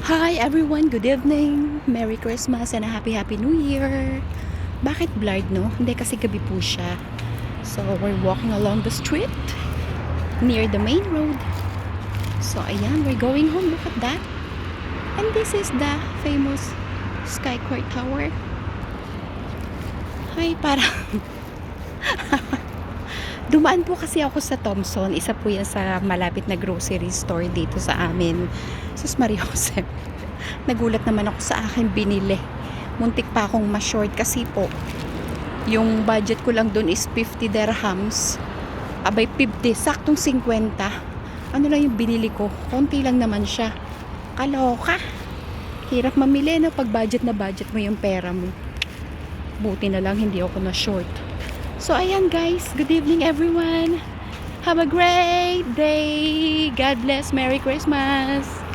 Hi everyone, good evening. Merry Christmas and a happy New Year. Bakit blurred no? Hindi kasi gabi po siya. So we're walking along the street near the main road. So ayan, we're going home. Look at that. And this is the famous Skycourt Tower. Hi, parang dumaan po kasi ako sa Thompson. Isa po yan sa malapit na grocery store dito sa amin. Sus Maria Jose. Nagulat naman ako sa akin binili. Muntik pa akong ma-short kasi po yung budget ko lang dun is 50 dirhams. Abay 50, saktong 50. Ano lang yung binili ko? Konti lang naman siya. Kaloka. Hirap mamili no pag budget na budget mo yung pera mo. Buti na lang hindi ako na-short. So ayan guys, good evening everyone. Have a great day. God bless. Merry Christmas.